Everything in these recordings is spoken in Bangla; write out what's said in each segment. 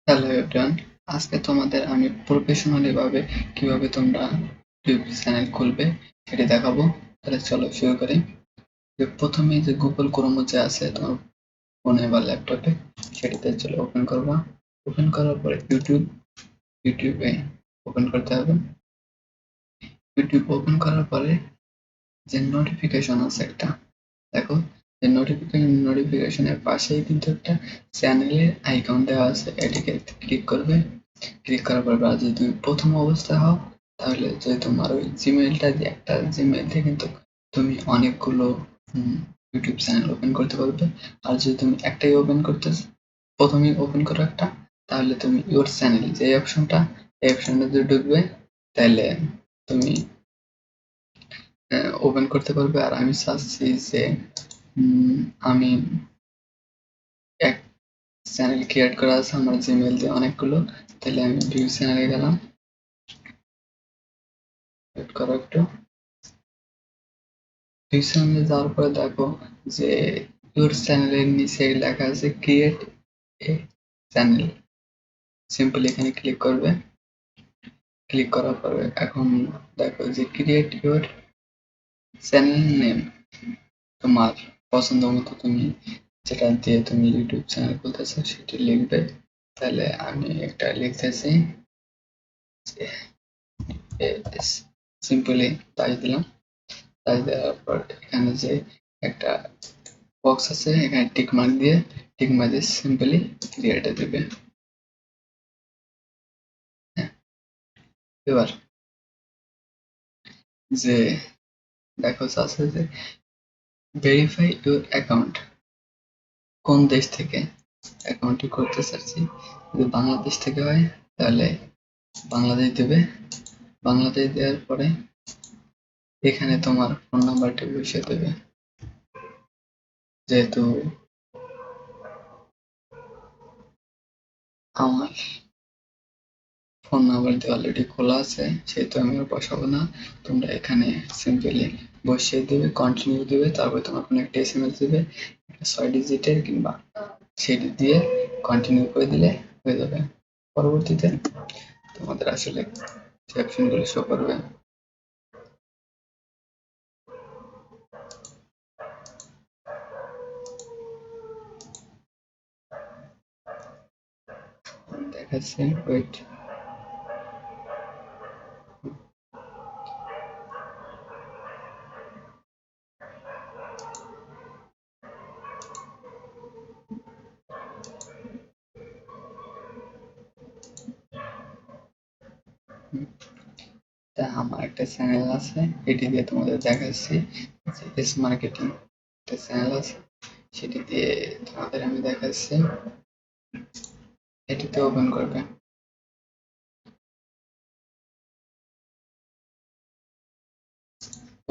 হ্যালো এভরিওয়ান, আজকে তোমাদের আমি প্রফেশনালি ভাবে কিভাবে তোমরা ইউটিউব চ্যানেল খুলবে সেটি দেখাবো। তাহলে চলো শুরু করি। প্রথমে যে গুগল ক্রোম যে আছে তোমার ফোনে বা ল্যাপটপে, সেটিতে চলো ওপেন করবা। ওপেন করার পরে ইউটিউবে ওপেন করতে হবে। ইউটিউব ওপেন করার পরে যে নোটিফিকেশন আছে একটা, দেখো যে নোটিফিকেশনের পাশেই কিন্তু একটা চ্যানেলের আইকন দেওয়া আছে, এটিকে ক্লিক করবে। ক্লিক করার পর যদি তুমি প্রথম অবস্থায় হও, তাহলে যে তোমার ওই জিমেইলটা দিয়ে একটা জিমেইল দিয়ে কিন্তু তুমি অনেকগুলো ইউটিউব চ্যানেল ওপেন করতে পারবে। আর যদি তুমি একটাই ওপেন করতে প্রথমেই ওপেন করো একটা, তাহলে তুমি ইউর চ্যানেল যে অপশনটা, এই অপশনটা যদি ঢুকবে, তাহলে তুমি ওপেন করতে পারবে। আর আমি চাচ্ছি যে আমি এক চ্যানেল ক্রিয়েট করা আছে আমার জিমেইল দিয়ে অনেকগুলো, তাহলে আমি ভিউ চ্যানেলে গেলাম। ওয়েট করো একটু। ভিউ চ্যানেলে যাওয়ার পরে দেখো যে ইউর চ্যানেলের নিচে লেখা আছে ক্রিয়েট এ চ্যানেল। সিম্পলি এখানে ক্লিক করবে। ক্লিক করার পরে এখন দেখো যে ক্রিয়েট ইউর চ্যানেল নেম, তোমার পছন্দ মতো তুমি যেটা দিয়ে তুমি ইউটিউব চ্যানেল খুলতেছো সেটি লিখবে। তাহলে আমি একটা লিখতেছি, সিম্পলি তাই দিলাম। তাই দেওয়ার পর এখানে যে একটা বক্স আছে, এখানে টিক মার্ক দিয়ে সিম্পলি ক্রিয়েটে দিবে। হ্যাঁ, এবার যে দেখো আছে যে ভেরিফাই ইউর অ্যাকাউন্ট, কোন দেশ থেকে অ্যাকাউন্টটি করতে চাচ্ছি। যদি বাংলাদেশ থেকে হয় তাহলে বাংলাদেশ দেবে। বাংলাদেশ দেওয়ার পরে এখানে তোমার ফোন নাম্বারটি বসিয়ে দেবে। যেহেতু আমার ফোন নাম্বার দিয়ে অলরেডি খোলা আছে, সেহেতু আমি আর বসাবো না। তোমরা এখানে সিম্পলি বসিয়ে দেবে, কন্টিনিউ দেবে, তারপর তোমার কোনো একটা এসএমএস দেবে 6 ডিজিটের, কিংবা সেটি দিয়ে কন্টিনিউ করে দিলে হয়ে যাবে। পরবর্তীতে তোমাদের আসলে অপশনগুলো শো করবে। দেখাচ্ছে, ওয়েট। তা আমার একটা চ্যানেল আছে, এটি দিয়ে তোমাদের দেখাচ্ছি। এস মার্কেটিং একটা চ্যানেল আছে, সেটি দিয়ে তোমাদের আমি দেখাচ্ছি। এটিতে ওপেন করবে।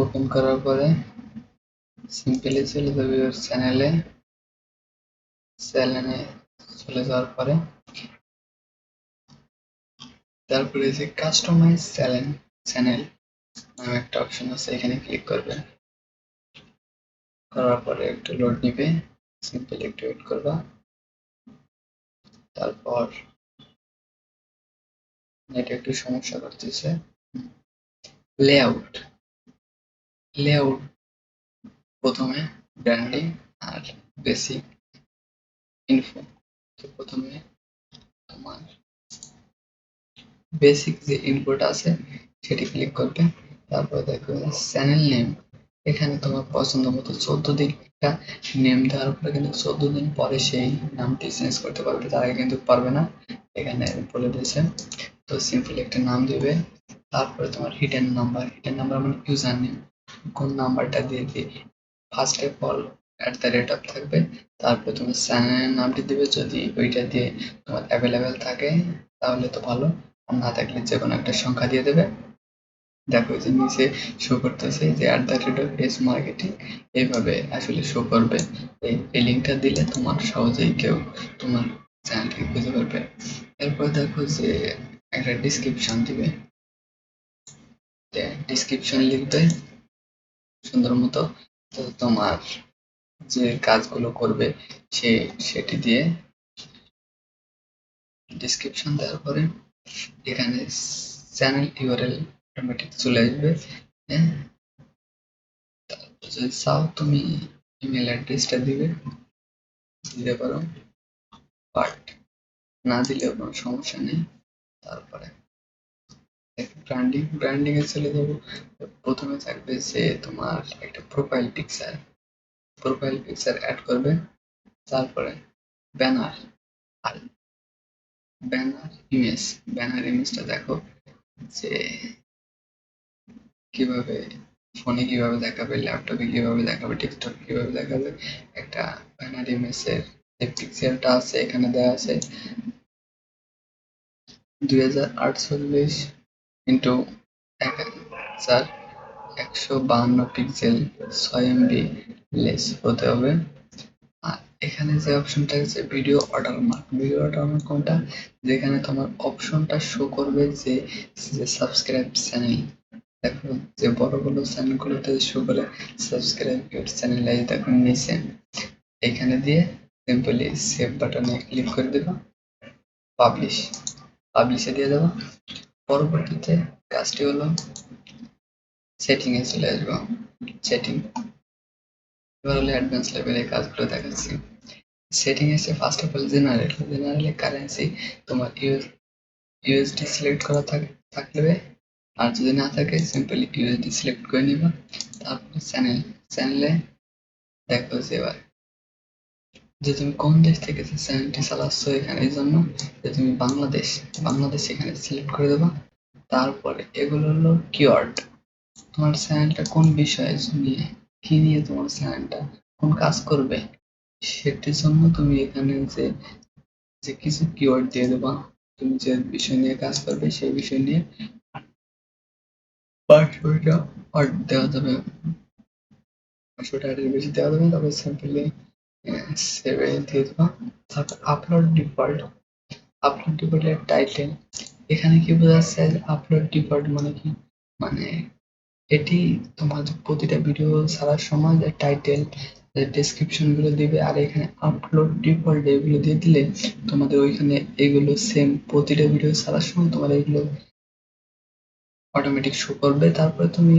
ওপেন করার পরে সিম্পলি চলে যাবে ওর চ্যানেলে। চ্যানেলে চলে যাওয়ার পরে তারপরে যে কাস্টমাইজ চ্যানেল নামে একটা অপশন আছে, এখানে ক্লিক করবে। করার পরে একটু লোড নিবে, সিম্পলি একটু ওয়েট করবা। তারপর এটা একটু সমস্যা করতেছে। লেআউট লেআউট প্রথমে ব্র্যান্ডিং আর বেসিক ইনফো। তো প্রথমে তোমার বেসিক যে ইনপুট আছে সেটি ক্লিক করবে। তারপর দেখো চ্যানেল নেম, এখানে তোমার পছন্দ মতো 14 দিন একটা নেম দেওয়ার পরে কিন্তু 14 দিন পরে সেই নামটি চেঞ্জ করতে পারবে, তার আগে কিন্তু পারবে না, এখানে বলে দিয়েছে। তো সিম্পলি একটা নাম দিবে। তারপরে তোমার হিডেন নাম্বার মানে ইউজার নেম, কোন নাম্বারটা দিয়ে ফার্স্টে কল @ থাকবে। তারপরে তুমি চ্যানেলের নামটি দিবে, যদি ওইটা দিয়ে তোমার অ্যাভেলেবেল থাকে তাহলে তো ভালো, আর না থাকলে যে কোনো একটা সংখ্যা দিয়ে দেবে। দেখো যে নিচে শো করতেছে যে @এস মার্কেটিং, এইভাবে আসলে শো করবে। এই লিঙ্কটা দিলে তোমার সহজেই কেউ তোমার চ্যানেলটি খুঁজে পারবে। এরপর দেখো যে একটা ডিসক্রিপশন দিবে, ডিসক্রিপশন লিখবে সুন্দর মতো। তো তোমার যে কাজগুলো করবে সেটি দিয়ে ডেসক্রিপশন দেওয়ার পরে এখানে চ্যানেল ইউআরএল অটোমেটিক চলে আসবে। হ্যাঁ, যদি চাও তুমি ইমেল অ্যাড্রেসটা দিতে পারো, বাট না দিলেও কোনো সমস্যা নেই। তারপরে ব্র্যান্ডিং এ চলে যাবো। প্রথমে থাকবে যে তোমার একটা প্রোফাইল পিকচার অ্যাড করবে। তারপরে ব্যানার আর ব্যানার ইমেজটা দেখো যে কিভাবে ফোনে কিভাবে দেখাবে, ল্যাপটপে কিভাবে দেখাবে, ডেস্কটপে কিভাবে দেখাবে। একটা ব্যানার ইমেজের যে পিক্সেলটা আছে এখানে দেওয়া আছে 2048 ইন্টু 1152 পিক্সেল, 6 MB লেস হতে হবে। আর এখানে যে অপশনটা আছে ভিডিও ওয়াটারমার্ক কোনটা, যেখানে তোমার অপশনটা শো করবে যে সাবস্ক্রাইব চ্যানেল। দেখো যে বড় বড় চ্যানেলগুলোতে শো করে সাবস্ক্রাইব চ্যানেল, এই দেখো নিচে এখানে দিয়ে সিম্পলি সেভ বাটনে ক্লিক করে দেবা, পাবলিশে দিয়ে দেবা। পরবর্তীতে কাজটি হলো সেটিং এ চলে আসবো। সেটিং এবার হলো অ্যাডভান্স লেভেলের কাজগুলো দেখাচ্ছি। সেটিং এসে ফার্স্ট অফ অল জেনারেলে কারেন্সি তোমার ইউএসডি সিলেক্ট করা থাকলে, আর যদি না থাকে সিম্পলি ইউএসডি সিলেক্ট করে নিবা। তারপরে চ্যানেলে দেখো যে এবার যে তুমি কোন দেশ থেকে চ্যানেলটি চালাচ্ছ, এখানে এই জন্য যে তুমি বাংলাদেশ এখানে সিলেক্ট করে দেবা। তারপরে এগুলো হলো কিওয়ার্ড, তোমার চ্যানেলটা কোন বিষয়ে নিয়ে, কি নিয়ে তোমার চ্যানেলটা কোন কাজ করবে, সেটির জন্য তুমি এখানে যে যে কিছু কিওয়ার্ড দিয়ে দেবা। তুমি যে বিষয় নিয়ে কাজ করবে সেই বিষয় নিয়ে 500টা ওয়ার্ড দেওয়া যাবে, 500টা এর বেশি দেওয়া যাবে না। তবে সিম্পলি সেভে দিয়ে দেবা। তারপর আপলোড ডিফল্টের টাইটেল, এখানে কি বোঝাচ্ছে আপলোড ডিফল্ট মানে কি, মানে এটি তোমার প্রতিটা ভিডিও ছাড়ার সময় যে টাইটেল ডেসক্রিপশন গুলো দিবে, আর এখানে আপলোড ডিফল্ট এগুলো দিয়ে দিলে তোমাদের ওইখানে এগুলো সেম প্রতিটা ভিডিও ছাড়ার সময় তোমার এগুলো অটোমেটিক শো করবে। তারপরে তুমি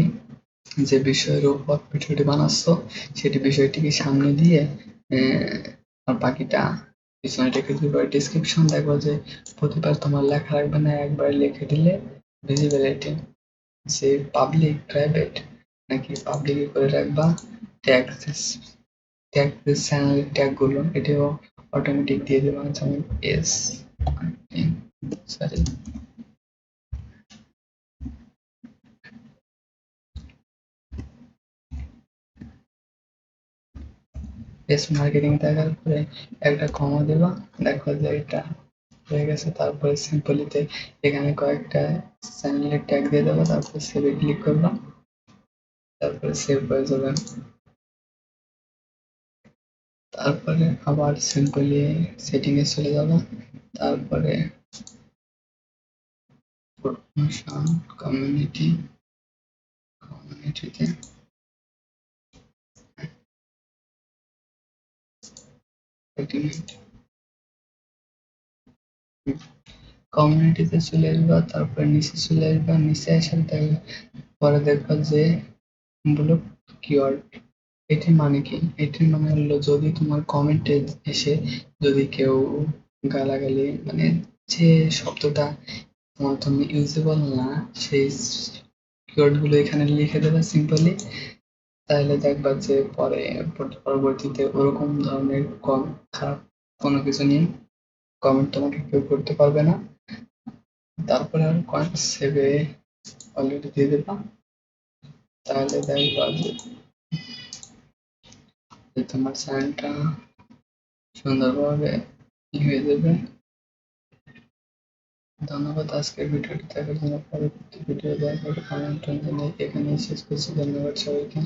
যে বিষয়ের উপর ভিডিওটি বানাচ্ছ সেটি বিষয়টিকে সামনে দিয়ে আর বাকিটা পিছনে রেখে দিবে। ডেসক্রিপশন দেখো যে প্রতিবার তোমার লেখা রাখবে না, একবার লিখে দিলে ভিজিবিলিটি যে পাবলিক প্রাইভেট নাকি পাবলিক করে রাখবা। ট্যাগ ট্যাগ চ্যানেলের ট্যাগ গুলো এটাও অটোমেটিক দিয়ে দেবা, যেমন সরি মার্কেটিং দেখার পরে একটা কমা দেবা। দেখো যে এটা হয়ে গেছে। তারপরে সিম্পলিতে এখানে কয়েকটা চ্যানেলের ট্যাগ দিয়ে দেবো, তারপরে সেভে ক্লিক করবা, তারপরে সেভ হয়ে যাবে। তারপরে আবার সিম্পলি সেটিং এ চলে যাবো। তারপরে প্রমোশন কমিউনিটিতে কমিউনিটিতে চলে আসবা। তারপরে নিচে চলে আসবা, নিচে আসার পরে দেখবা যে ব্লক কিওয়ার্ড। এটির মানে কি, এটির মানে হলো যদি তোমার কমেন্টে এসে যদি কেউ গালাগালি মানে যে শব্দটা তোমার জন্য ইউজেবল না, সেই কিওয়ার্ড গুলো এখানে লিখে দেবে সিম্পলি। তাহলে দেখবা যে পরবর্তীতে ওরকম ধরনের খারাপ কোনো কিছু নিয়ে কমেন্ট তোমাকে কেউ করতে পারবে না। তারপরে আর কয়েন সেভে অলরেডি দিয়ে দেবা। তাহলে দেখবা যে তোমার চ্যানেলটা সুন্দরভাবে হয়ে যাবে। ধন্যবাদ আজকের ভিডিওটি দেখার জন্য। পরবর্তী ভিডিও দেখার আমন্ত্রণ জানিয়ে এখানেই শেষ করছি। ধন্যবাদ সবাইকে।